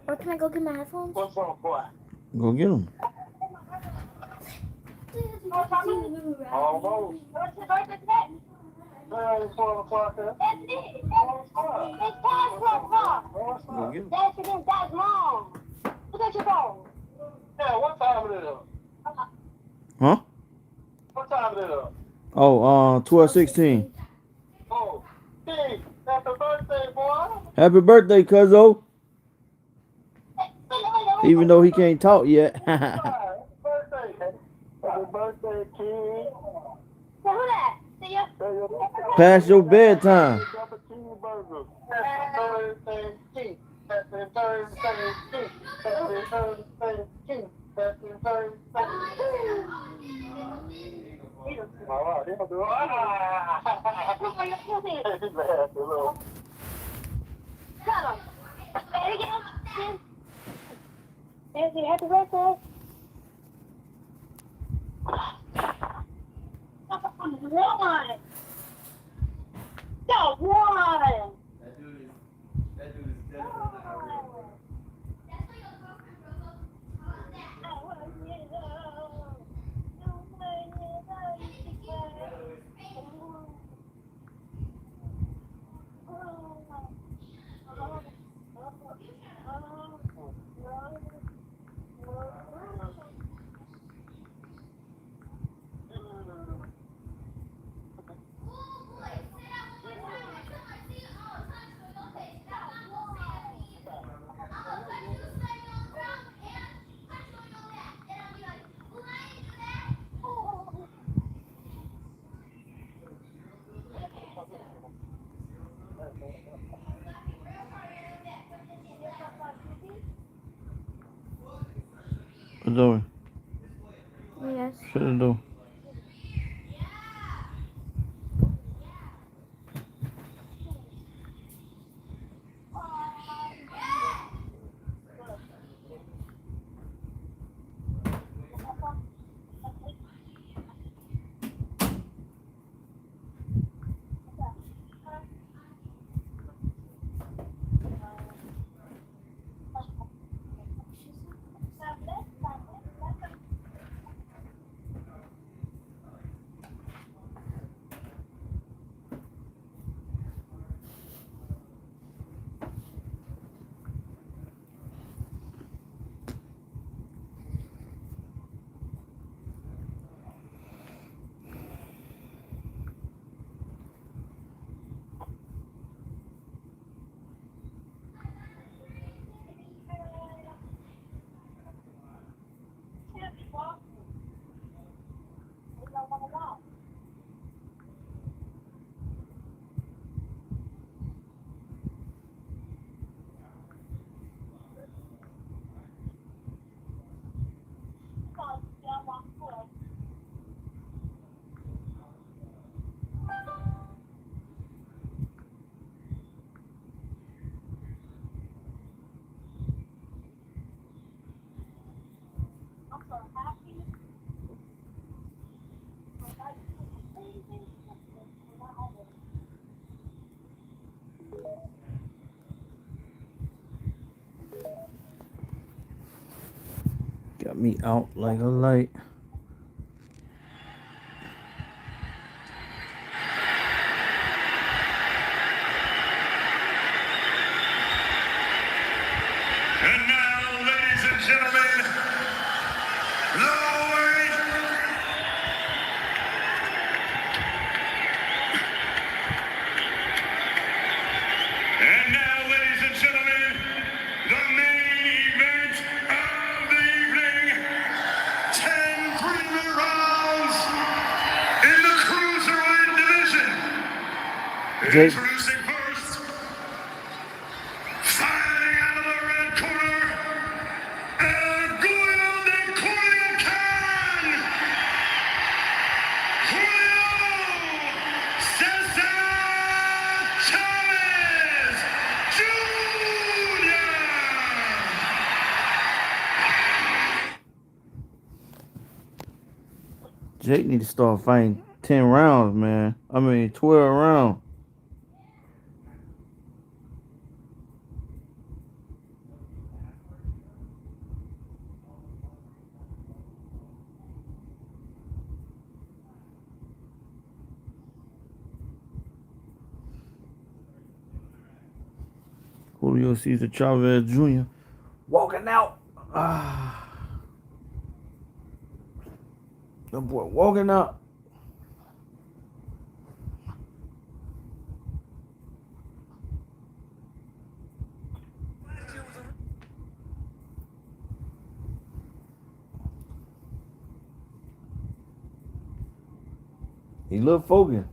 Or can I go get my headphones? Go get them. Almost. What's your birthday today? 12 o'clock. That's it. It's past 12 o'clock. Go get them. That's wrong. Look at your phone. Yeah, what time it is? Huh? What time it is? Oh, 12:16. Oh, hey, happy birthday, boy. Happy birthday, cuzzo. Even though he can't talk yet. Happy birthday. Happy birthday, kid. So who that? See ya. Past your bedtime. Happy birthday, kid. Happy birthday, kid. Happy birthday, kid. Happy birthday, kid. All right, he'll do it. He's happy, little. Got him. There you go. Nancy, happy birthday. One. Go, one. That dude is definitely not real. What doing? Yes. Shut the door. Got me out like a light. And now, ladies and gentlemen, the wait. And now, ladies and gentlemen, the main event of the evening. 10 premium rounds in the cruiserweight division. Jake. Introducing first, fighting out of the red corner, El Julio de Culiacan, Julio Cesar Chavez Jr. Jake need to start fighting 10 rounds, man. I mean 12 rounds. Julio Cesar Chavez Jr. walking out. The boy walking out. He look focused.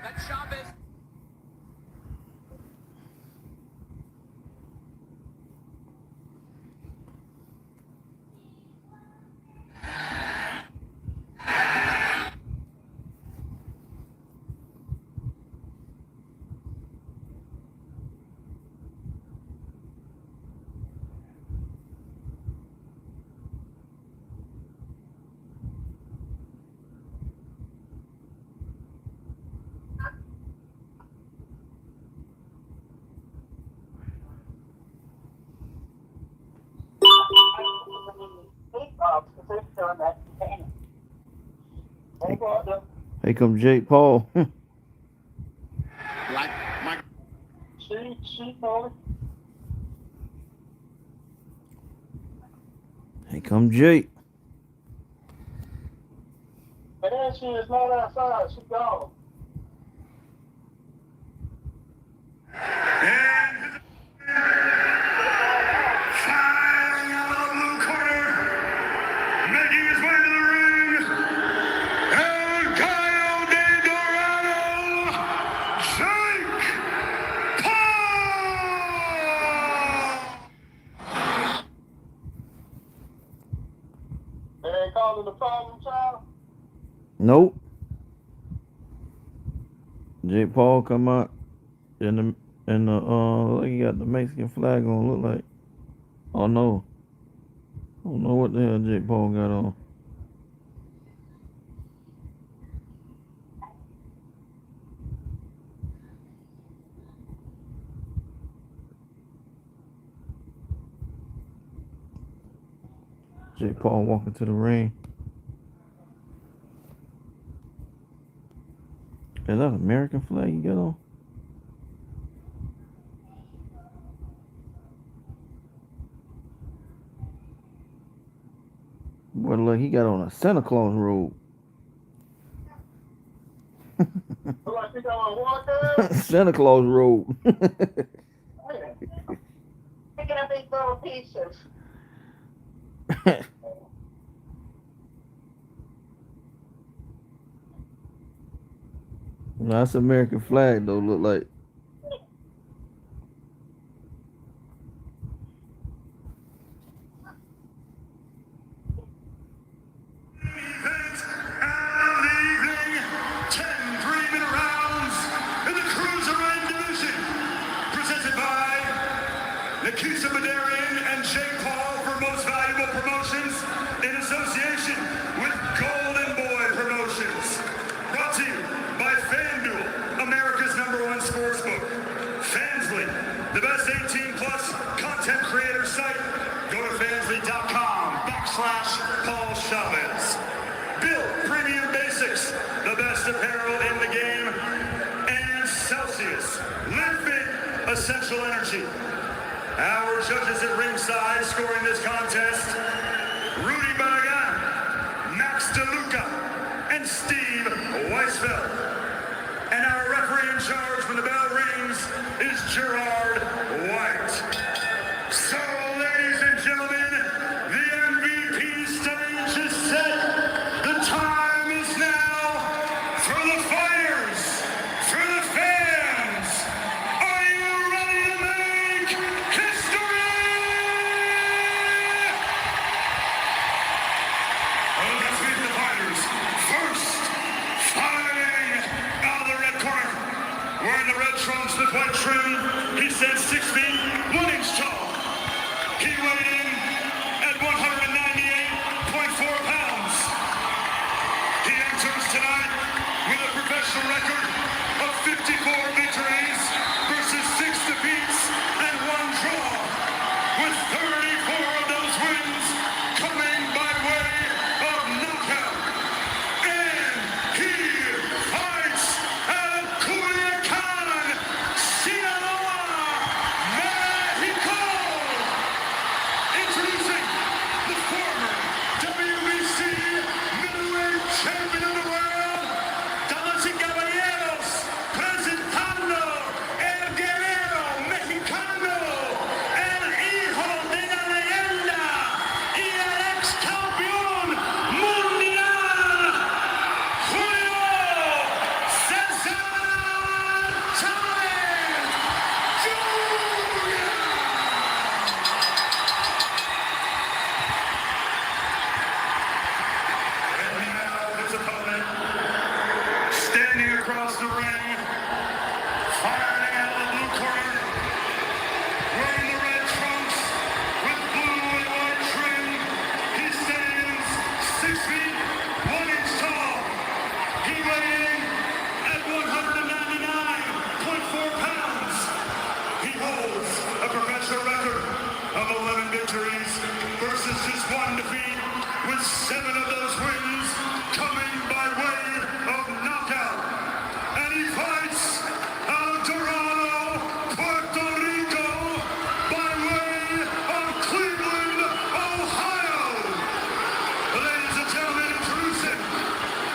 That's Chavez. Here come Jake Paul. Like my She told Here come Jake. and then she is not outside. She gone. and firing out of the blue corner, making his way to the ring, El Gallo de Dorado, Jake Paul. They ain't calling the problem child. Nope. Jake Paul come out in the like he got the Mexican flag on. Look like. Oh no. I don't know what the hell Jake Paul got on. Jake Paul walking to the ring. Is that an American flag you got on? Boy, look, he got on a Santa Claus robe. Look like she got on water. Santa Claus robe. Picking up these little pieces. No, that's American flag though. Look like. Event of the evening, 10 3-minute rounds in the Cruiserweight division, presented by Nikita Badarian and Jake Paul for Most Valuable Promotions in association with Golden Boy Promotions. Brought to you by FanDuel, America's #1 sportsbook. Fansly, the best 18-plus content creator site. Go to fansly.com/Paul Chavez. Build Premium Basics, the best apparel in the game. And Celsius, Live Fit Essential Energy. Our judges at ringside scoring this contest: Rudy Barragan, Max DeLuca, and Steve Weisfeld. And our referee in charge when the bell rings is Gerard White. So, ladies and gentlemen, the MVP stage is set. The time is now for the fighters, for the fans. Are you ready to make history? one defeat, with 7 of those wins coming by way of knockout. And he fights out of Toronto, Puerto Rico, by way of Cleveland, Ohio. Ladies and gentlemen, introducing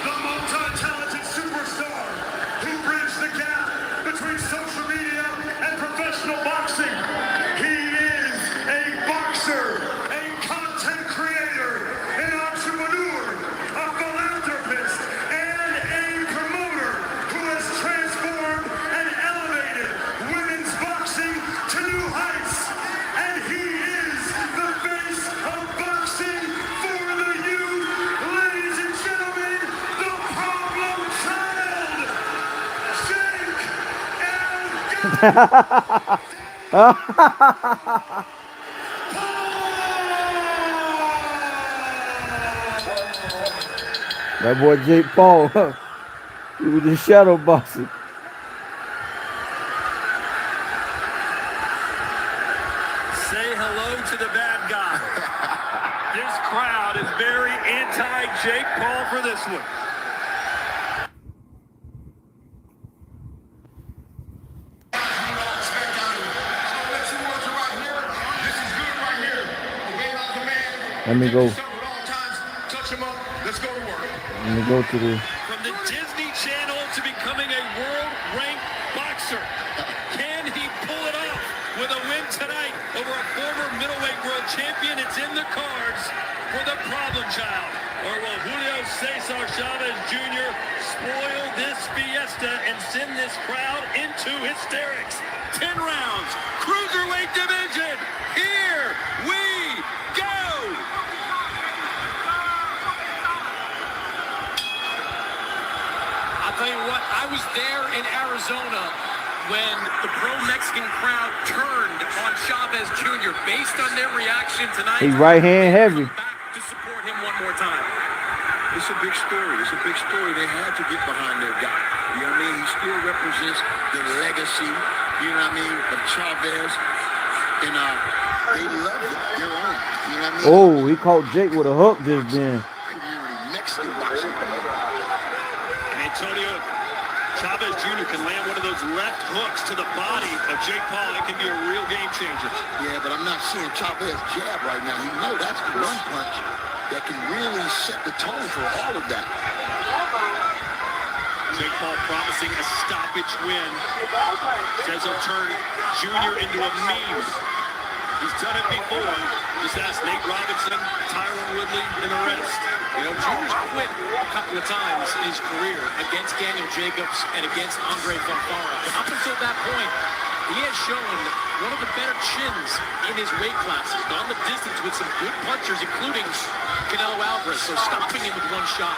the multi-talented superstar who bridged the gap between social media and professional boxing. He is a boxer, a content creator, an entrepreneur, a philanthropist, and a promoter who has transformed and elevated women's boxing to new heights. And he is the face of boxing for the youth. Ladies and gentlemen, the problem child, Jake That boy Jake Paul, he was just shadow boxing. Say hello to the bad guy. This crowd is very anti-Jake Paul for this one. Let me go. Touch him up. Let's go to work. Let me go to the. From the Disney Channel to becoming a world-ranked boxer. Can he pull it off with a win tonight over a former middleweight world champion? It's in the cards for the problem child. Or will Julio Cesar Chavez Jr. spoil this fiesta and send this crowd into hysterics? 10 rounds, cruiserweight division. Here we go. I'll tell you what, I was there in Arizona when the pro-Mexican crowd turned on Chavez Jr. Based on their reaction tonight, He's right hand heavy. back to support him one more time. It's a big story. It's a big story. They had to get behind their guy. You know what I mean? He still represents the legacy, you know what I mean, of Chavez. And they love it. Their own. You know what I mean? Oh, he caught Jake with a hook just then. Mexican boxing. Antonio Chavez Jr. can land one of those left hooks to the body of Jake Paul. It can be a real game changer. Yeah, but I'm not seeing Chavez jab right now. You know that's the one punch that can really set the tone for all of that. Jake Paul promising a stoppage win. Cesar turned Jr. into a meme. He's done it before. Just ask Nate Robinson, Tyron Woodley, and the rest. You know, Jr.'s quit a couple of times in his career against Daniel Jacobs and against Andre Fonfara. But up until that point, he has shown one of the better chins in his weight classes. Gone the distance with some good punchers, including Canelo Alvarez. So stopping him with one shot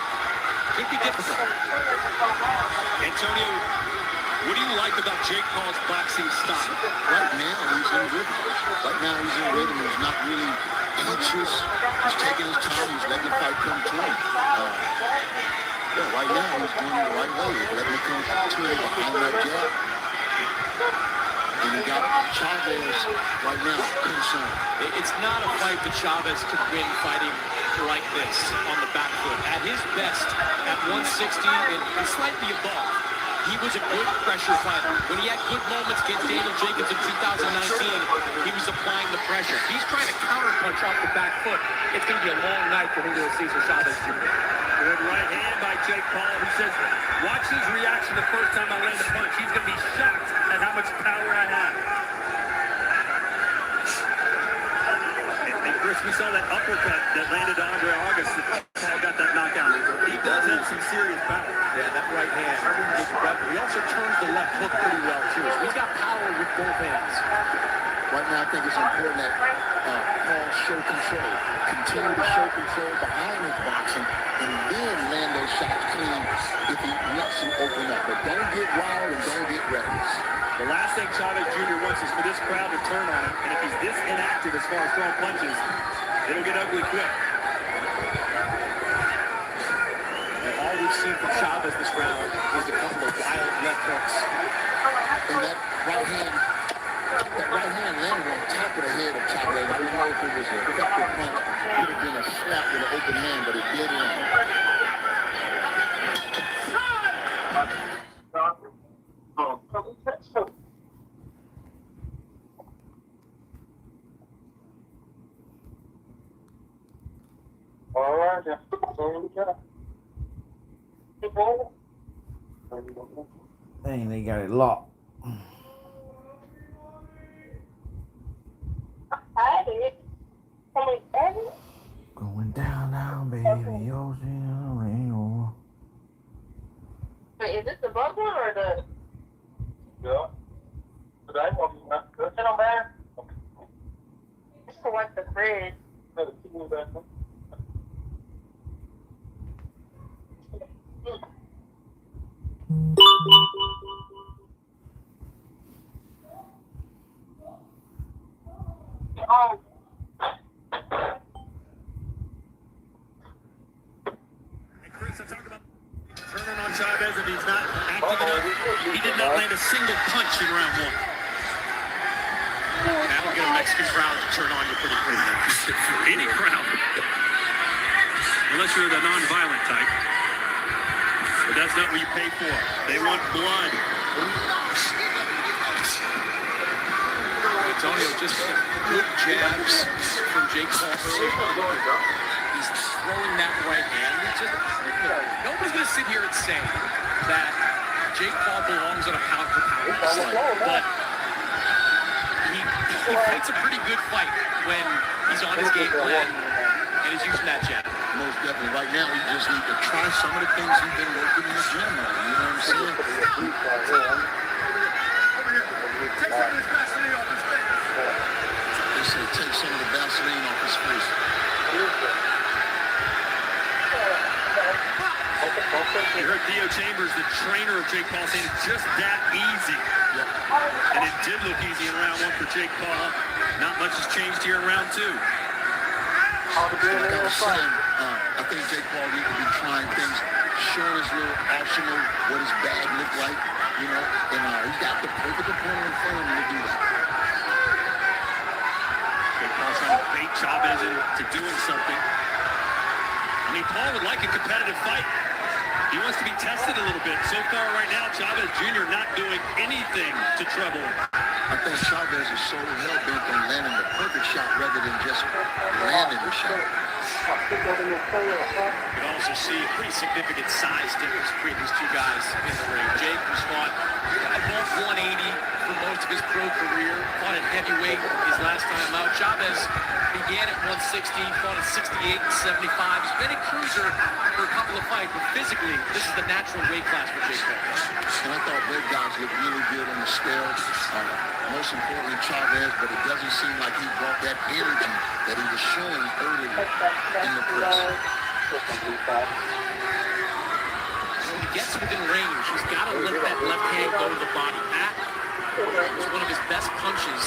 could be difficult. Antonio, what do you like about Jake Paul's boxing style? Right now, he's in rhythm. Right now, he's in rhythm. He's not really anxious. He's taking his time. He's letting the fight come to him. Yeah, right now, he's doing it the right way. He's letting it come to him behind that jab. And he got Chavez right now concerned. It's not a fight that Chavez could win fighting like this on the back foot. At his best, at 160 and slightly above, he was a good pressure fighter. When he had good moments against Daniel Jacobs in 2019, he was applying the pressure. He's trying to counterpunch off the back foot. It's going to be a long night for Julio Cesar Chavez Jr. Good right hand by Jake Paul. He says, watch his reaction the first time I land a punch. He's going to be shocked at how much power I have. And Chris, we saw that uppercut that landed to Andre August. Paul got that knockout. He does have some serious power. Yeah, that right hand. He also turns the left hook pretty well, too. So he's got power with both hands. Right now, I think it's important that Paul show control. Continue to show control behind his boxing, and then land those shots clean if he lets you open up. But don't get wild and don't get reckless. The last thing Chavez Jr. wants is for this crowd to turn on him. And if he's this inactive as far as throwing punches, it'll get ugly quick. And all we've seen from Chavez this round is a couple of wild left hooks. And that right hand landed on top of the head of Chavez. I don't know if it was a effective punch. It could have been Dang, they got it locked. Going down, down, baby. Ocean rain over. Wait, is this the bug one or the? Yeah. But I want to sit on there. It's for like the fridge. Chris, I talked about turning on Chavez if he's not active enough. He did not land a single punch in round one. That'll get a Mexican crowd to turn on you pretty quick. Any crowd. Unless you're the non-violent type. But that's not what you pay for. They want blood. Antonio, just good jabs from Jake Paul early on. He's throwing that right hand. Nobody's going to sit here and say that Jake Paul belongs on a pound-for-pound slide, but he fights a pretty good fight when he's on his game plan and he's using that jab. Most definitely. Right now, he just needs to try some of the things he's been working in the gym on. You know what I'm saying? They say take some of the Vaseline off his face. You heard Theo Chambers, the trainer of Jake Paul, saying it's just that easy. And it did look easy in round one for Jake Paul. Not much has changed here in round two. Like I was saying, I think Jake Paul needs to be trying things, showing his little arsenal, what his bag looked like, you know, and he's got the perfect opponent in front of him to do that. Jake Paul's trying to bait Chavez into doing something. I mean, Paul would like a competitive fight. He wants to be tested a little bit. So far right now, Chavez Jr. not doing anything to trouble him. I think Chavez is so hell-bent on landing the perfect shot rather than just landing the shot. You can also see a pretty significant size difference between these two guys in the ring. Jake was fought above 180 for most of his pro career. Fought at heavyweight his last time out. Chavez began at 160, fought at 68 and 75. He's been a cruiser for a couple of fights, but physically, this is the natural weight class for Jake Paul. And I thought both guys looked really good on the scale. Most importantly, Chavez, but it doesn't seem like he brought that energy that he was showing earlier in the press. When he gets within range, he's got to let that left hand go to the body. That was one of his best punches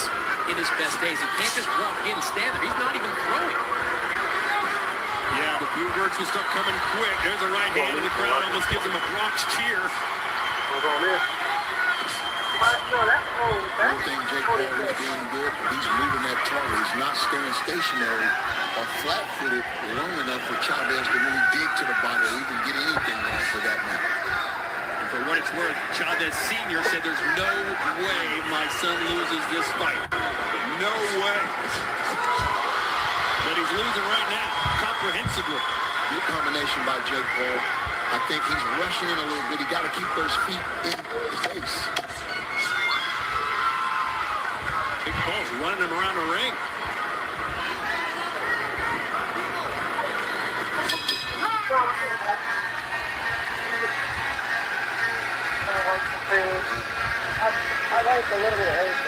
in his best days. He can't just walk in and stand there. He's not even throwing. Yeah, the blue words will start coming quick. There's a right hand in the crowd. Almost gives him a Bronx cheer. One thing Jake Paul is doing good, he's moving that target. He's not staying stationary or flat-footed long enough for Chavez to really dig to the body or even get anything on for that matter. And for what it's worth, Chavez Sr. said there's no way my son loses this fight. No way. But he's losing right now, comprehensively. Good combination by Jake Paul. I think he's rushing in a little bit. He got to keep those feet in place. Big Paul's running him around the ring. I like a little bit of everything.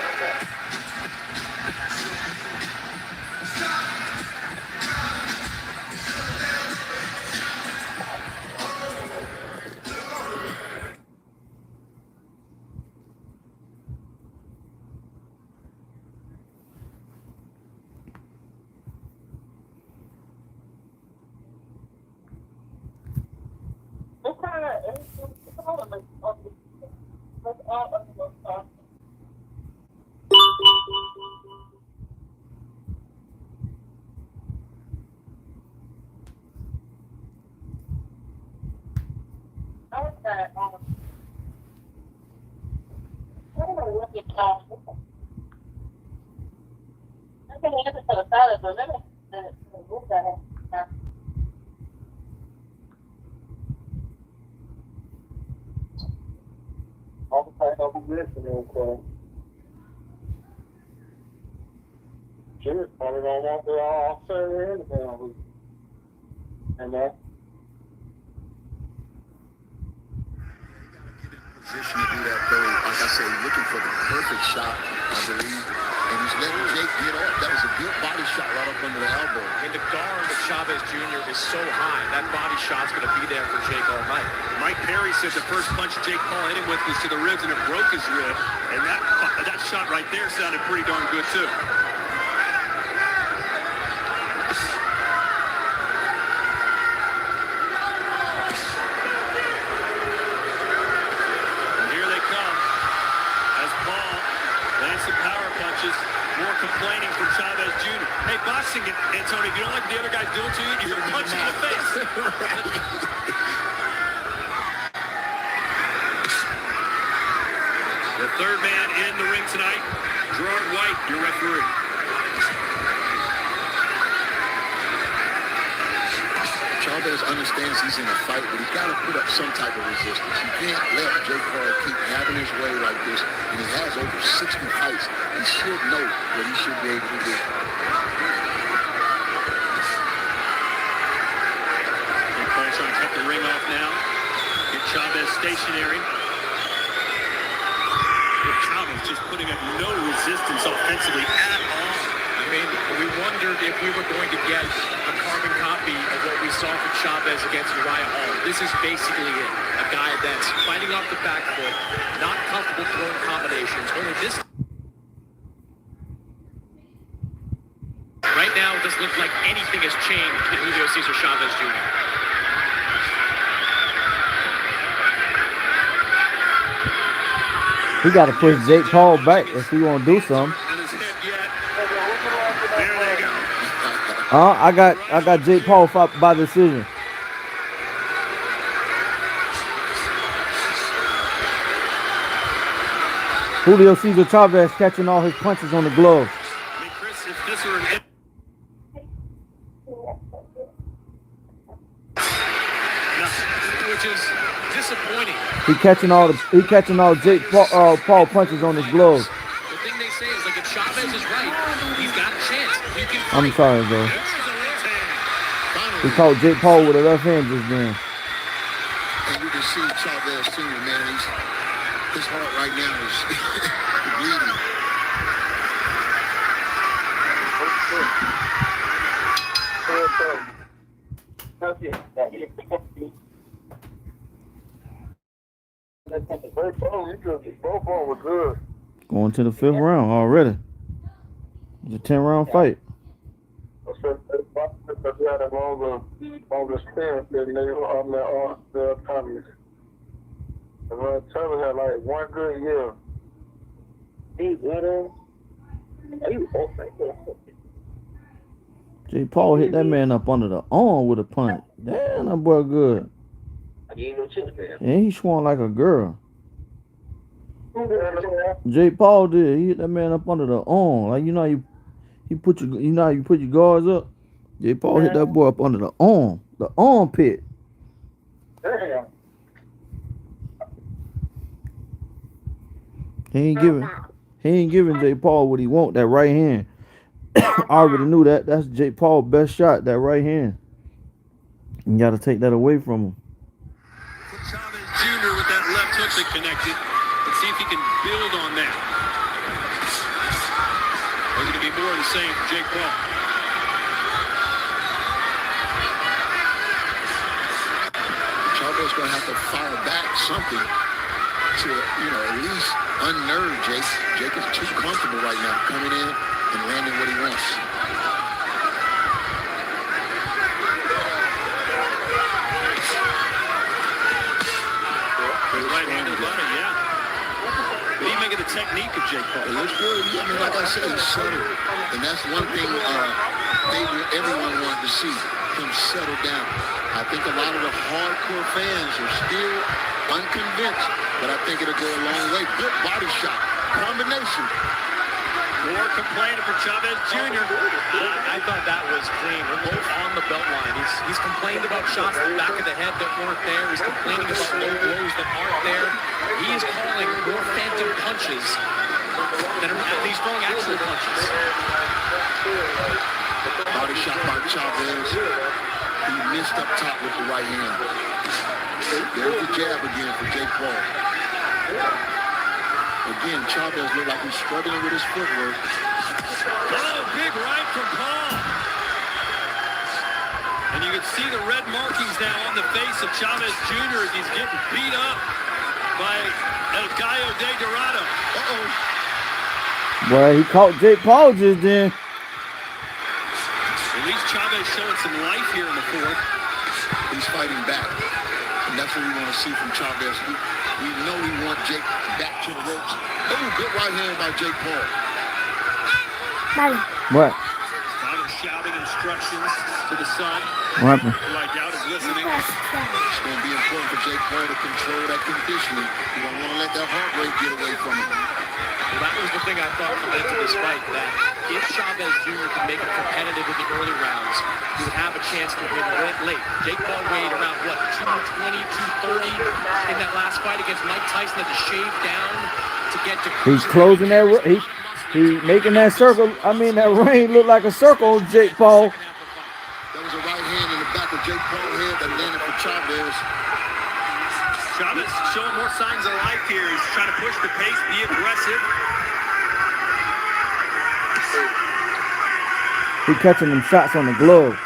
Jimmy's probably don't want to all say anything. And that. Position to do that, though. Like I say, looking for the perfect shot, I believe. And he's letting Jake get off. That was a good body shot right up under the elbow. And the guard of Chavez Jr. is so high, that body shot's going to be there for Jake all night. Mike Perry said the first punch Jake Paul hit him with was to the ribs, and it broke his rib. And that shot right there sounded pretty darn good, too. More complaining from Chavez Jr. Hey, boxing, Antonio, if you don't like what the other guy's doing to you, you're going to punch him in the face. The third man in the ring tonight, Gerard White, your referee. Chavez understands he's in a fight, but he's got to put up some type of resistance. You can't let Jake Paul keep having his way like this, and he has over 60 fights. He should know what he should be able to do. And Paul trying to cut the ring off now. Get Chavez stationary. Chavez just putting up no resistance offensively at all. I mean, we wondered if we were going to get a carbon copy of what we saw from Chavez against Uriah Hall. This is basically it. A guy that's fighting off the back foot, not comfortable throwing combinations. Only this right now, it doesn't look like anything has changed in Julio Cesar Chavez Jr. He got to push Jake Paul back if he want to do something. I got Jake Paul fought by decision. Julio Cesar Chavez catching all his punches on the gloves. I mean, Chris, if this were an which is disappointing. He catching all Jake Paul punches on his gloves. The thing they say is, like, if Chavez is right, he's got a chance. He can fight. I'm sorry, bro. He caught Jake Paul with a left hand just then. And you can see Chavez Sr., man, his heart right now is bleeding. Going to the 5th round already. It's a 10-round fight. We had a longer stint than they on the economy. And Chavez had like one good year. Jake Paul hit that man up under the arm with a punch. Damn, that boy good. And he swung like a girl. Jake Paul did. He hit that man up under the arm. Like, you know how you put your guards up. Jake Paul hit that boy up under the armpit. Damn. He ain't giving Jake Paul what he want. That right hand. I already knew that. That's Jake Paul's best shot. That right hand. You got to take that away from him. Chavez Jr. with that left hook that connected. Let's see if he can build on that. Or is it going to be more of the same for Jake Paul? Chavez going to have to fire back something to, at least unnerve Jake. Jake is too comfortable right now coming in and landing what he wants. Right hand to the body, yeah. What do you make of the technique of Jake Paul? It looks good. I mean, like I said, he's subtle. And that's one thing everyone wanted to see, him settle down. I think a lot of the hardcore fans are still unconvinced, but I think it'll go a long way. Good body shot. Combination. More complaining for Chavez Jr. I thought that was clean. We're both on the belt line. He's complained about shots in the back of the head that weren't there. He's complaining about low blows that aren't there. He is calling more phantom punches than he's throwing actual punches. Body shot by Chavez. He missed up top with the right hand. There's the jab again for Jake Paul. Again, Chavez looked like he's struggling with his footwork. Oh, big right from Paul. And you can see the red markings now on the face of Chavez Jr. as he's getting beat up by El Gallo de Dorado. Uh-oh. Well, he caught Jake Paul just then. At least Chavez showing some life here in the fourth. He's fighting back. And that's what we want to see from Chavez. We know we want Jake back to the ropes. Oh, good right hand by Jake Paul. What? Father shouting instructions to the son. What happened? Who I doubt is listening. It's going to be important for Jake Paul to control that conditioning. You don't want to let that heart rate get away from him. Well, that was the thing I thought coming into this fight, that if Chavez Jr. could make it competitive in the early rounds, he would have a chance to win late. Jake Paul weighed around, what, 220, 230 in that last fight against Mike Tyson, had to shave down to get to... He's closing that. He making that circle. I mean, that ring look like a circle on Jake Paul. That was a right hand in the back of Jake Paul's head that landed for Chavez. Chavez showing more signs of life here. He's trying to push the pace, be aggressive. He catching them shots on the glove.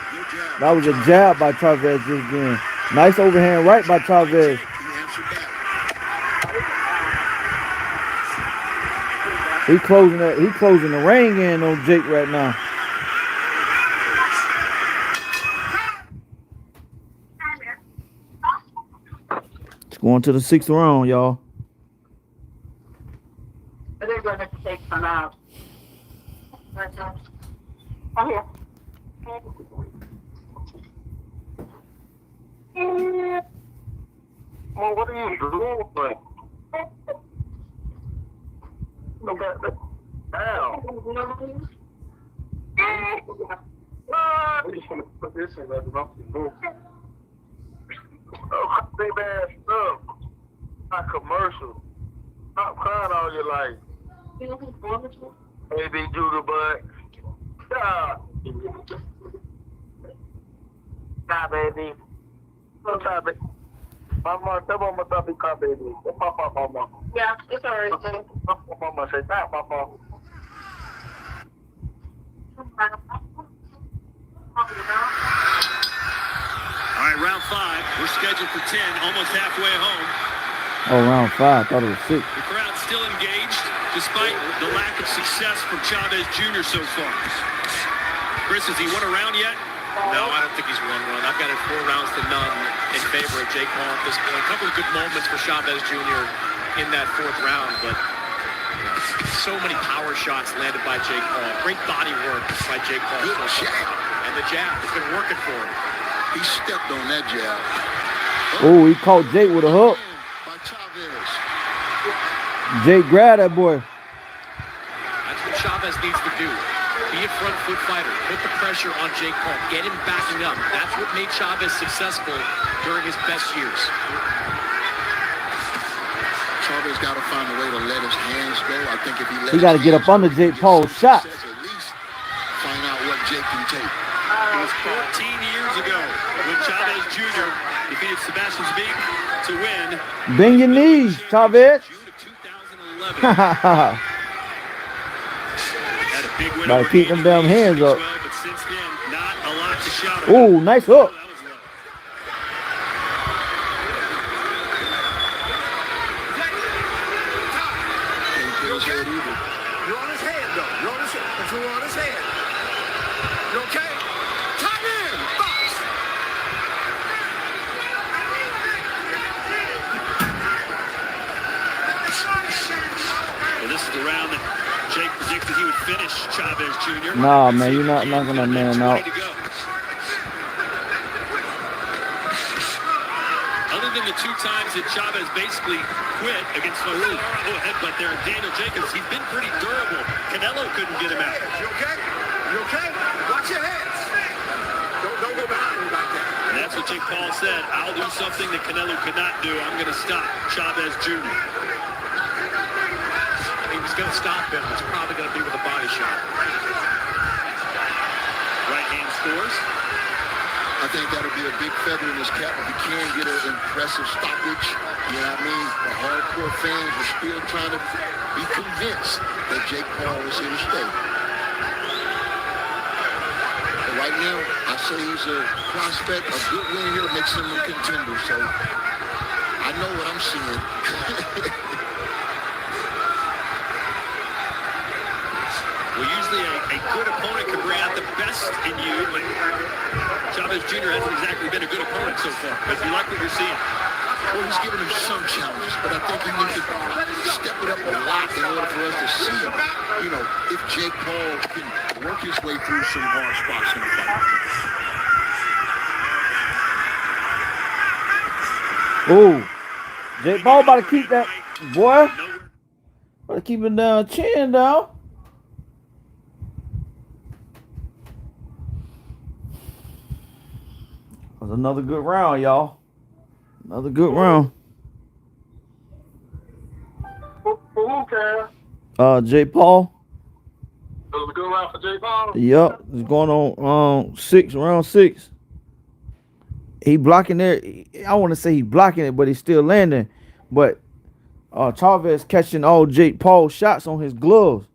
That was a jab by Chavez just then. Nice overhand right by Chavez. He closing the ring in on Jake right now. It's going to the 6th round, y'all. They're going to take some out. Oh, here. Well, what are you doing? Look at that. Ow. I just want to put this in that nothing move. Oh, big ass stuff. Not commercial. Stop crying all your life. Hey, big Judah butt. Stop. Stop, baby. Stop it. Mama, tell Mama stop it, car, baby. Mama. Yeah, it's all right. Mama say, stop, Mama. All right, round 5. We're scheduled for 10, almost halfway home. Oh, round 5. Thought it was 6. The crowd's still engaged, despite the lack of success from Chavez Jr. so far. Chris, has he won a round yet? No, I don't think he's won one. I've got it 4 rounds to none in favor of Jake Paul at this point. A couple of good moments for Chavez Jr. in that 4th round, but so many power shots landed by Jake Paul. Great body work by Jake Paul. Good jab. And the jab has been working for him. He stepped on that jab. Oh, he caught Jake with a hook. By Chavez. Jake grabbed that boy. That's what Chavez needs to do. Be a front foot fighter. Put the pressure on Jake Paul. Get him backing up. That's what made Chavez successful during his best years. Chavez got to find a way to let his hands go. I think if He got to get up under Jake Paul's shot. At least find out what Jake can take. It was 14 years ago when Chavez Jr. defeated Sebastian Zbig to win. Bend your knees, Chavez. June of 2011. Had a big win Gotta over keep them damn hands up. But since then, not a lot to shout about. Oh, nice hook. That was low. Can't put his head either. You're on his head, though. You're on his head. But you're on his head. You okay? Time in! Box! Well, this is the round that Jake predicted he would finish Chavez Jr. Nah, man, you're not knocking that man out. Other than the 2 times that Chavez basically quit against Cesar. Oh, headbutt there. And Daniel Jacobs, he's been pretty durable. Canelo couldn't get him out. You okay? You okay? Watch your heads. Don't go behind me like that. And that's what Jake Paul said. I'll do something that Canelo could not do. I'm going to stop Chavez Jr. He was going to stop him. It's probably going to be with a body shot. Right hand scores. I think that'll be a big feather in his cap if he can get an impressive stoppage. You know what I mean? The hardcore fans are still trying to be convinced that Jake Paul is here to stay. But right now, I say he's a prospect. A good win here makes him a contender. So I know what I'm seeing. Well, usually a good opponent can bring out the best in you, but Chavez Jr. hasn't exactly been a good opponent so far. But you like what you're seeing. Well, he's given him some challenges, but I think he needs to step it up a lot in order for us to see, you know, if Jake Paul can work his way through some hard spots in the fight. Ooh. Jake Paul about to keep that, boy. About to keep it down, chin down. That was another good round, y'all. Another good round. Who cares? Jake Paul. It was a good round for Jake Paul. Yep, it's going on round 6. He blocking there. I want to say he blocking it, but he's still landing. But Chavez catching all Jake Paul shots on his gloves.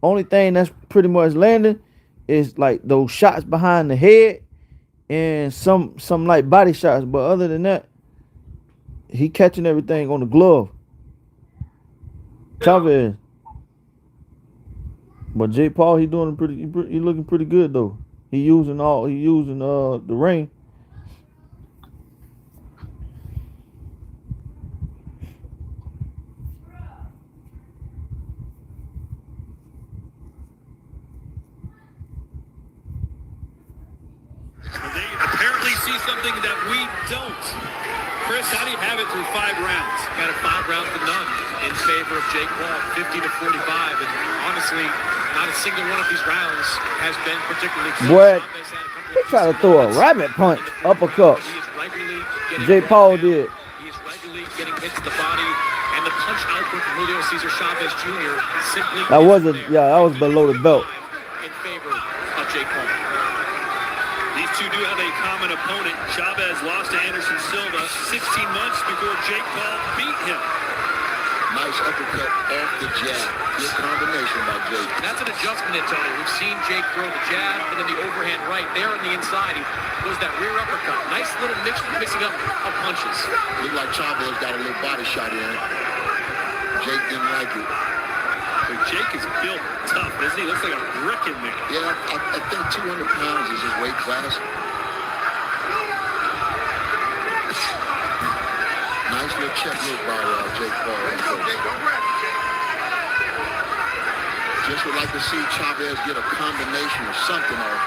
Only thing that's pretty much landing is like those shots behind the head and some like body shots. But other than that, he catching everything on the glove. Chavez. But Jake Paul, he looking pretty good though. He using the ring. They apparently see something that we don't. Chris, how do you have it through 5 rounds? Got a 5 round to none in favor of Jake Paul, 50-45. And honestly, not a single one of these rounds has been particularly close. What? He tried to throw a rabbit punch, uppercut. Jake Paul did. He is regularly getting hit to the body, and the punch output from Julio Cesar Chavez Jr. simply That was below the belt. in favor of Jake Paul. These two do have a common opponent. Chavez lost to Anderson Silva 16 months before Jake Paul beat him. Nice uppercut off the jab. Good combination by Jake. And that's an adjustment, Tony. We've seen Jake throw the jab and then the overhand right there on the inside. He was that rear uppercut. Nice little mixing up of punches. Looked like Chavez got a little body shot in. Jake didn't like it. But Jake is built tough, isn't he? Looks like a brick in there. Yeah, I think 200 pounds is his weight class. Nice little check look by Jake Paul. Just would like to see Chavez get a combination of something off.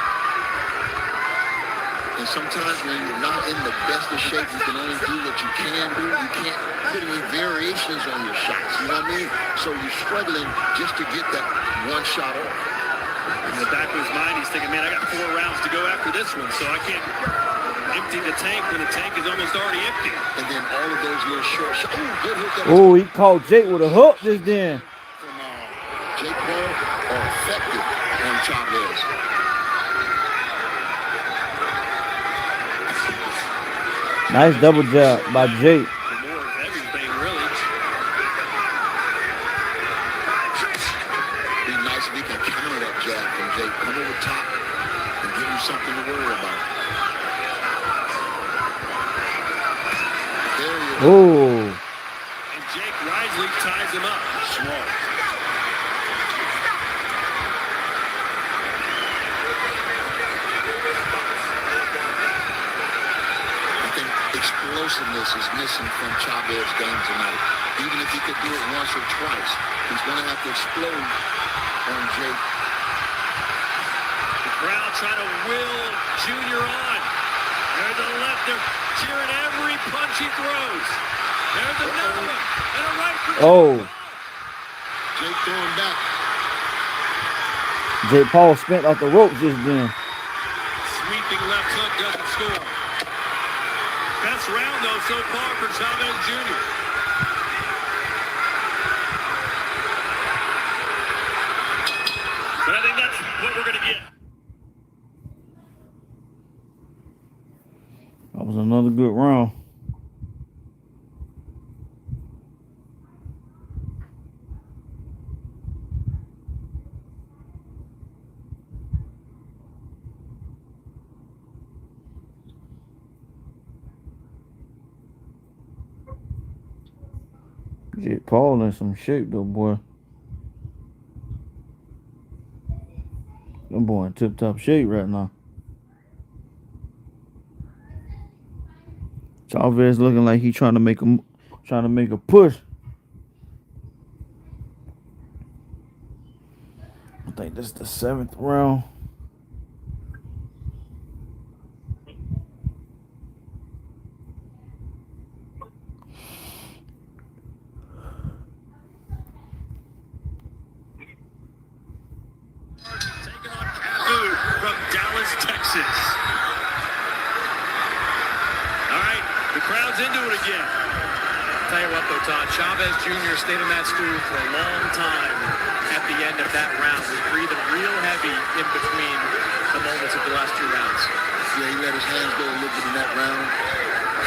And sometimes when you're not in the best of shape, you can only do what you can do. You can't put any variations on your shots. You know what I mean? So you're struggling just to get that one shot off. In the back of his mind, he's thinking, man, I got 4 rounds to go after this one, so I can't empty the tank when the tank is almost already empty. And then all of those little short shots. Ooh, good hook. Oh, he caught Jake with a hook just then. From Jake Paul are effective on Chavez. Nice double jab by Jake. More of everything, really. Be nice if he can counter that jab from Jake. Come over top and give him something to worry about. There you go. Oh. And Jake wisely ties him up. Smart. Explosiveness is missing from Chavez's game tonight. Even if he could do it once or twice, he's going to have to explode on Jake. The crowd trying to will Junior on. There's the left. They're cheering every punch he throws. There's another one. And a right for Oh. Jake throwing back. Jake Paul spent off the ropes just then. Sweeping left hook doesn't score. Best round, though, so far for Chavez Jr. But I think that's what we're going to get. That was another good round. Jake Paul in some shape though, boy. That boy in tip-top shape right now. Chavez looking like he trying to make a push. I think this is the 7th round. Taking on Chavez from Dallas, Texas. All right, the crowd's into it again. Tell you what, though, Todd, Chavez Jr. stayed in that stool for a long time at the end of that round. Was breathing real heavy in between the moments of the last 2 rounds. Yeah, he let his hands go a little bit in that round.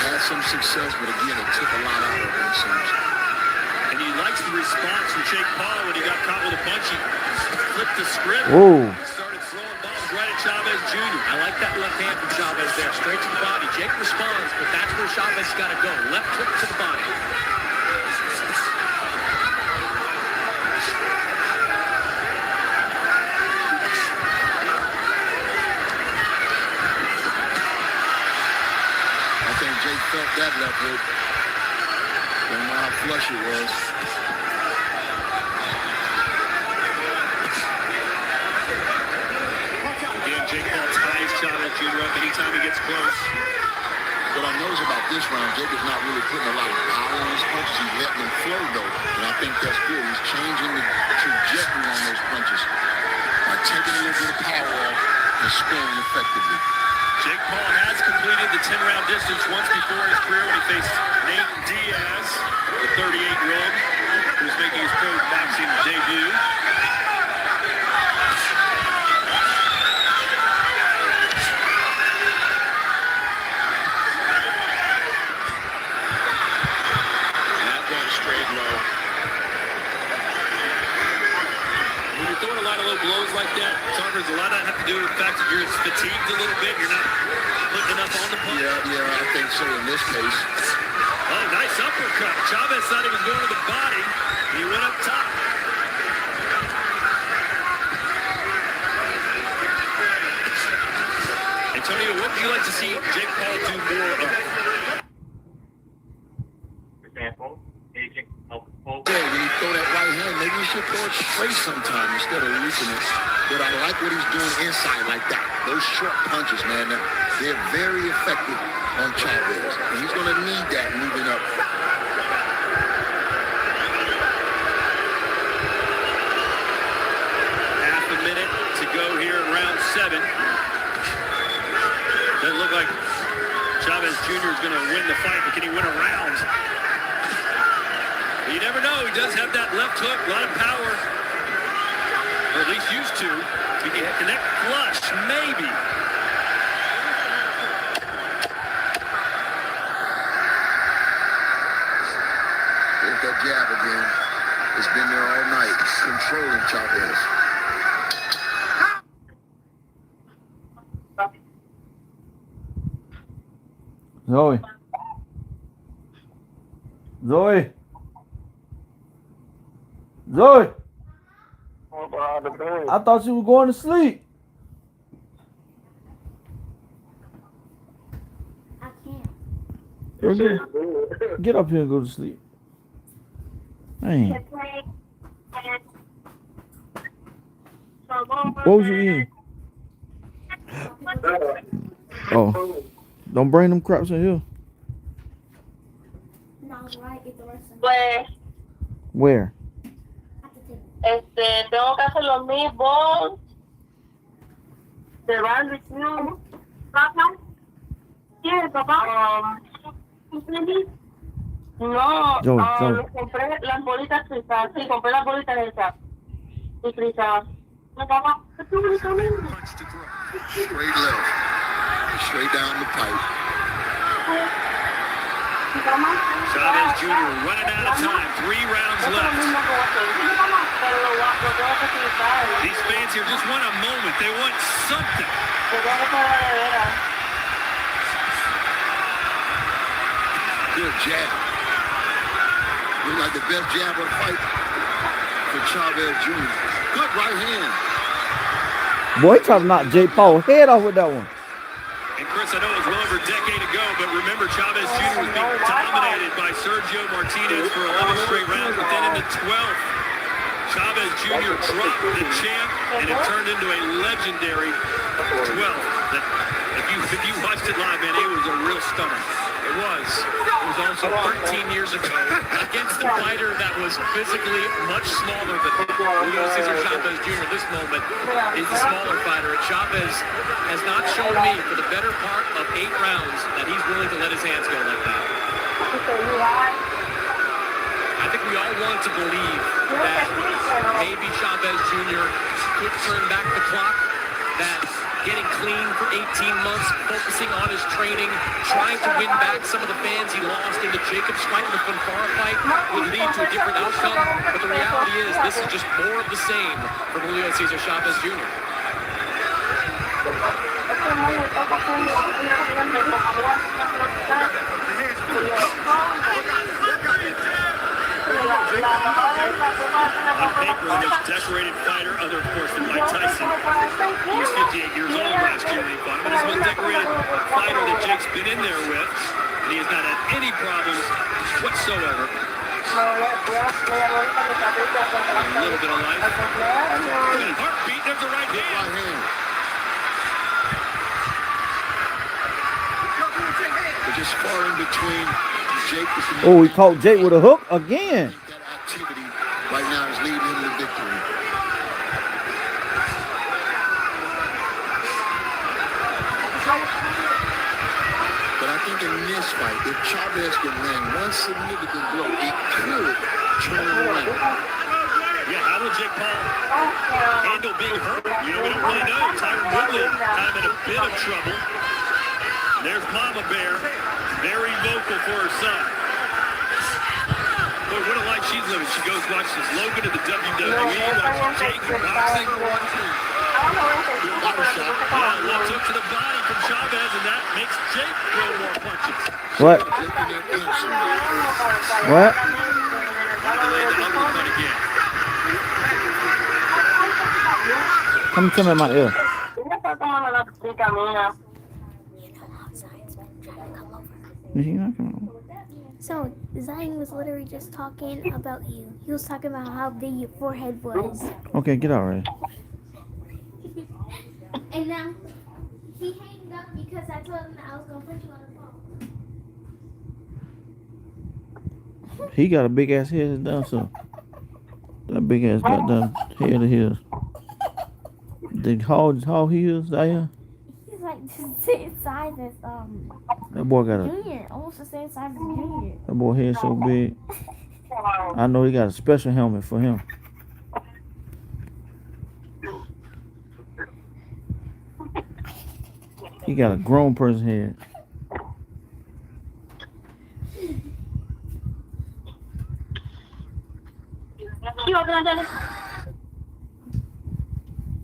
Had some success, but again, it took a lot out of him, it seems. And he likes the response from Jake Paul when he got caught with a punch. He flipped the script. Whoa. He started throwing bombs right at Chavez Jr. I like that left hand from Chavez there, straight to the body. Jake responds, but that's where Chavez got to go. Left hook to the body. I think Jake felt that left hook. Don't know how flush it was. Again, Jake Paul ties Chavez Jr. up anytime he gets close. What I notice about this round, Jake is not really putting a lot of power on his punches. He's letting them flow, though. And I think that's good. He's changing the trajectory on those punches. By taking a little bit of power off and scoring effectively. Jake Paul has completed the 10-round distance once before in his career when he faced Nate Diaz, the 38-year-old, who's making his pro boxing debut. That one straight low. When you're throwing a lot of low blows like that, Chavez, a lot of that have to do with the fact that you're fatigued a little bit. You're not putting enough on the punch. Yeah, I think so in this case. Oh, nice uppercut. Chavez thought he was going to the body. He went up top. Antonio, what would you like to see Jake Paul do more of? Yeah, when you throw that right hand, maybe you should throw it straight sometime instead of reaching it. But I like what he's doing inside like that. Those short punches, man, they're very effective on Chavez. And he's going to need that moving up. Half a minute to go here in round 7. Doesn't look like Chavez Jr. is going to win the fight, but can he win a round? You never know. He does have that left hook, a lot of power, or at least used to. He can connect flush, maybe. There's that jab again. It's been there all night, controlling Chavez. Zoe. I thought you were going to sleep. I can't. Get up here and go to sleep. Man. What was you eating? Oh, Don't bring them crops in here. Pues, Where? tengo que hacer los meatballs de barbecue. ¿Papá? ¿Quieres, papá? No, Joey. compré las bolitas fritas. Sí, compré las bolitas hechas. Y fritas. No, papá. Punch to throw. Straight left. Straight down the pipe. Chavez Jr. running out of time. 3 rounds left. These fans here just want a moment. They want something. Good jab. Look like the best jab of the fight for Chavez Jr. Good right hand. Boy, he tried to knock Jake Paul head off with that one. And Chris, I know it was well over a decade ago, but remember Chavez Jr. was being dominated by Sergio Martinez for 11 straight rounds, but then in the 12th, Chavez Jr. dropped the champ, and it turned into a legendary 12th. That if you watched it live, man, it was a real stunner. It was also 13 years ago against a fighter that was physically much smaller than Julio Cesar Chavez Jr. This moment is the smaller fighter. And Chavez has not shown me for the better part of 8 rounds that he's willing to let his hands go like that. I think we all want to believe that maybe Chavez Jr. could turn back the clock, that getting clean for 18 months, focusing on his training, trying to win back some of the fans he lost in the Jacobs fight and the Funfara fight would lead to a different outcome. But the reality is this is just more of the same for Julio Cesar Chavez Jr. On paper, the most decorated fighter, other of course than Mike Tyson. He was 58 years old last year when he fought, but he's the most decorated fighter that Jake's been in there with, and he has not had any problems whatsoever. A little bit of life. And heartbeat, there's the right hand. They're just far in between. Jake is the Oh, he caught Jake with a hook again. that activity right now is leading him to victory. But I think in this fight, if Chavez can land one significant blow, it could turn it around. Yeah, how will Jake Paul handle being hurt? You know, we don't really know. Tyron Woodley kind of in a bit of trouble. There's Mama Bear, very vocal for her son. Boy, what a life she's living. She goes watches Logan at the WWE, watches Jake in boxing. Yeah, left hook to the body from Chavez, and that makes Jake throw more punches. What? What? Delayed the uppercut again. Come to me in my ear. Is he not coming over? So, Zion was literally just talking about you. He was talking about how big your forehead was. Okay, get out right. And now, he hanged up because I told him that I was going to put you on the phone. He got a big ass head down, so that big ass goddamn head of his. How he is, Zion? He's like the same size as That boy got a Junior, almost the same size as Junior. that boy head so big. I know he got a special helmet for him. He got a grown person head.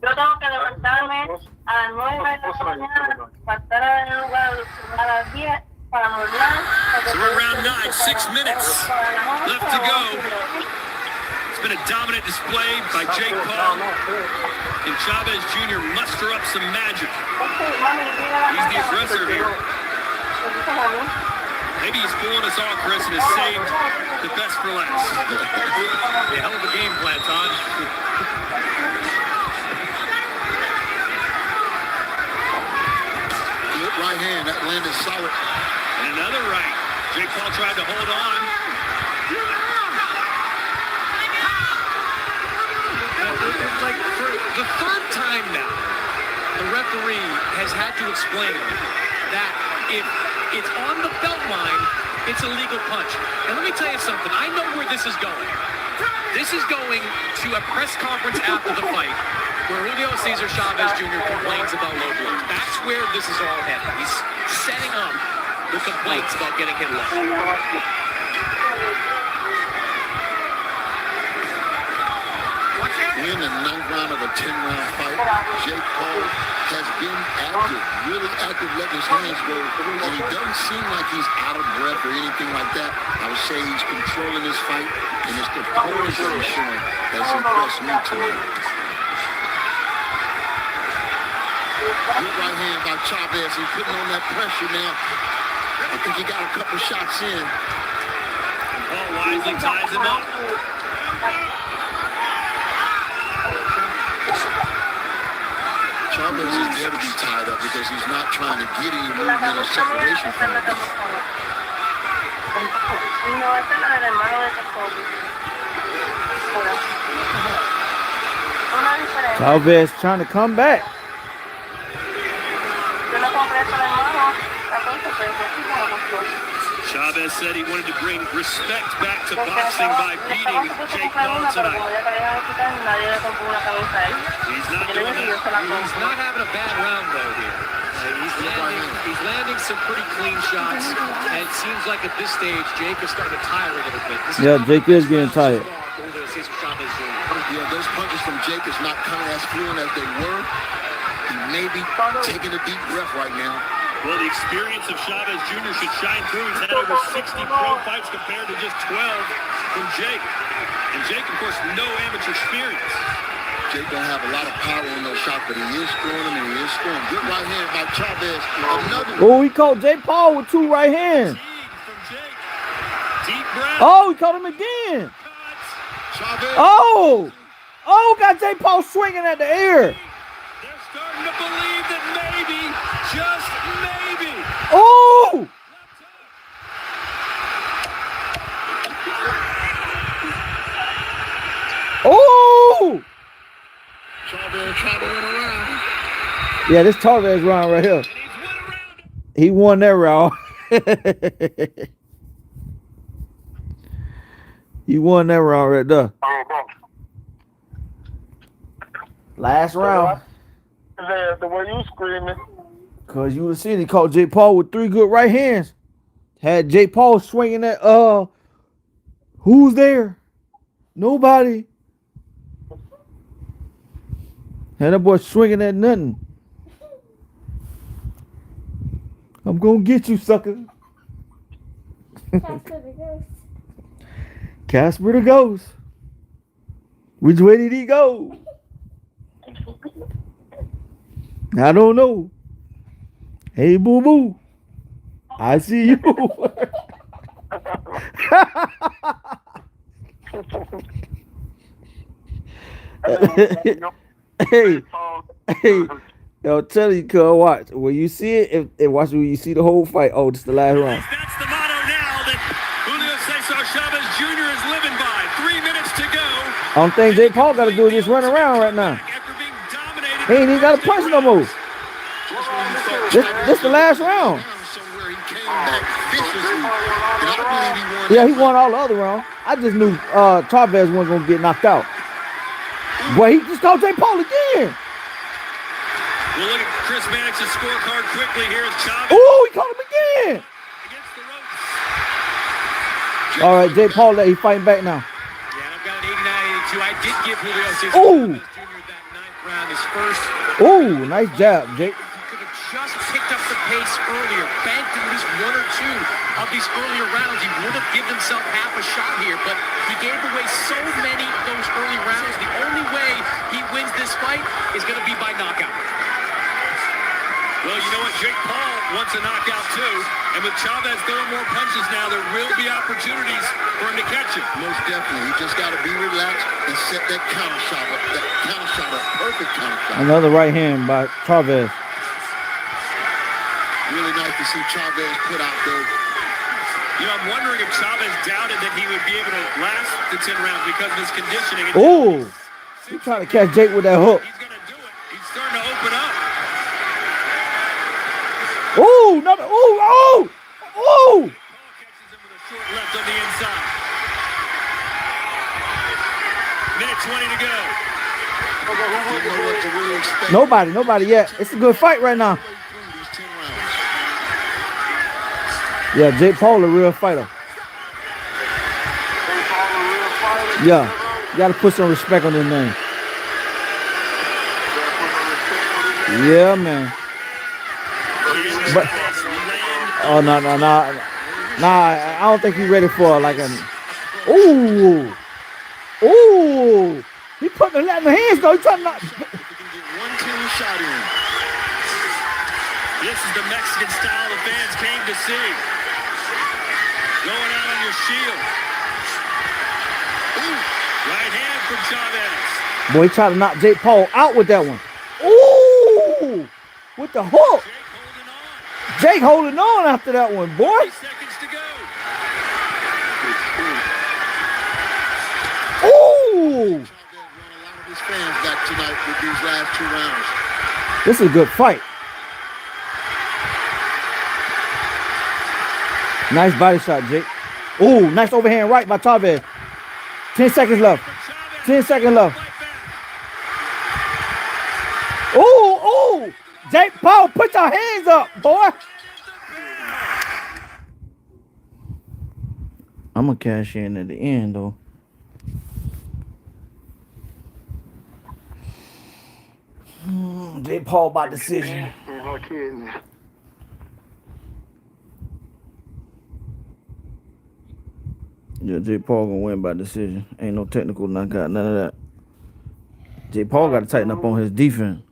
Yo tengo que levantarme a las 9 de la mañana para estar en el lugar a las 10 para almorzar. So we're round 9, 6 minutes left to go. It's been a dominant display by Jake Paul. Can Chavez Jr. muster up some magic? He's the aggressor here. Maybe he's fooling us all, Chris, and has saved the best for last. A hell of a game plan, Todd. Good right hand. That landed solid. And another right. Jake Paul tried to hold on. It's like for the third time now, the referee has had to explain that if it's on the belt line, it's a legal punch. And let me tell you something. I know where this is going. This is going to a press conference after the fight where Julio Cesar Chavez Jr. complains about low blows. That's where this is all headed. He's setting up the complaints about getting hit low. In the 9th round of a 10-round fight, Jake Paul has been active, really active, letting his hands go, and he doesn't seem like he's out of breath or anything like that. I would say he's controlling this fight, and it's the poise that he's showing that's impressed me tonight. Good right hand by Chavez. He's putting on that pressure now. I think he got a couple shots in. Paul wisely ties him up. Chavez is there to be tied up because he's not trying to get any movement or separation from him. Chavez trying to come back. Chavez said he wanted to bring respect back to boxing by beating Jake Paul tonight. He's not doing that. He's not having a bad round, though, here. He's landing some pretty clean shots, and it seems like at this stage, Jake is starting to tire a little bit. Yeah, Jake is getting tired. Yeah, those punches from Jake is not coming as fluent as they were. He may be taking a deep breath right now. Well, the experience of Chavez Jr. should shine through. He's had over 60 pro fights compared to just 12 from Jake. And Jake, of course, no amateur experience. Jake don't have a lot of power on those shots, but he is throwing them and he is scoring. Good right hand by Chavez. Another one. Oh, he caught Jake Paul with 2 right hands. From Jake. Deep breath. Oh, he caught him again. Chavez. Oh, got Jake Paul swinging at the air. They're starting to believe that maybe, just maybe. Oh. Oh. Chavez trying to run around. Yeah, this Chavez round right here. He won that round. He won that round right there. Last round. The way you screaming. Cause you would have seen he caught Jake Paul with 3 good right hands. Had Jake Paul swinging at who's there? Nobody. Had that boy swinging at nothing. I'm gonna get you, sucker. Casper the Ghost. Casper the Ghost. Which way did he go? I don't know. Hey, boo boo. I see you. Hey, yo, tell you, cuz, watch. When you see it, if watch when you see the whole fight. Oh, this is the last round. That's the motto now that Julio Cesar Chavez Jr. is living by. 3 minutes to go. Only thing Jake Paul got to do is just run around right now. After being dominated. He ain't even got to punch no more. This the last round. Somewhere he came back viciously, and I believe he won. Yeah, he won all the other rounds. I just knew Chavez wasn't gonna get knocked out. Boy, he just called Jake Paul again. We'll look at Chris Mannix's scorecard quickly. Here's Chavez. Ooh, he called him again. Against the ropes. All right, Jake Paul, he fighting back now. Yeah, and I've got an 89-82. I did give Julio Cesar Ooh. Chavez Jr. that 9th round, his first. Ooh, nice jab, Jake. He could have just picked up the pace earlier, banked at least 1 or 2 of these earlier rounds. He would have given himself half a shot here, but he gave away so many of those early rounds. The only way he wins this fight is going to be by knockout. Well, you know what? Jake Paul wants a knockout too. And with Chavez throwing more punches now, there will be opportunities for him to catch him. Most definitely. He just got to be relaxed and set that counter shot up. That counter shot up. Perfect counter shot. Another right hand by Chavez. Will nice to see Chavez put out there. You know, I'm wondering if Chavez doubted that he would be able to last the 10 rounds because of his conditioning. Oh, he trying to catch Jake with that hook. He's going to do it. He's starting to open up. Oh, another. Oh. Paul catches him with a short left on the inside. Minute 20 to go. Didn't know what to really expect. Nobody yet. It's a good fight right now. These 10 rounds. Yeah, Jake Paul a real fighter. Yeah, you gotta put some respect on his name. Yeah, man. But no. Nah, I don't think he's ready for like a. Ooh. He put the letting the hands go. He trying to not. If he can get one clean shot in. This is the Mexican style the fans came to see. Going out on your shield. Ooh. Right hand from Chavez. Boy, he tried to knock Jake Paul out with that one. Ooh, with the hook. Jake holding on after that one, boy. 30 seconds to go. Ooh. Chavez won a lot of his fans got tonight with these last 2 rounds. This is a good fight. Nice body shot, Jake. Ooh, nice overhand right by Chavez. 10 seconds left. 10 seconds left. Ooh. Jake Paul, put your hands up, boy. I'm going to cash in at the end, though. Jake Paul by decision. Yeah, Jake Paul gonna win by decision. Ain't no technical knockout, none of that. Jake Paul got to tighten up on his defense.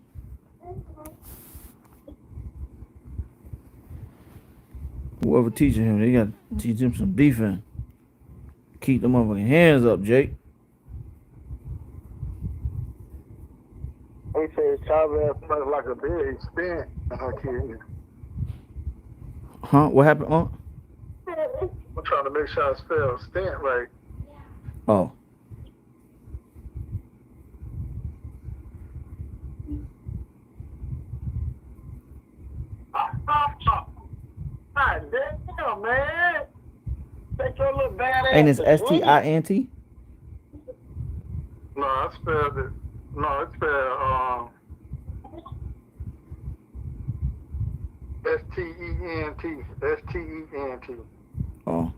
Whoever teaching him, they got to teach him some defense. Keep them motherfucking hands up, Jake. They say Chavez played like a big stint in her kid. Huh? What happened, Aunt? I'm trying to make sure I spell stint right. Oh. God damn, man. Take your little bad ass. Ain't it S-T-I-N-T? No, I spelled it. No, it's spelled S-T-E-N-T. S-T-E-N-T. Oh.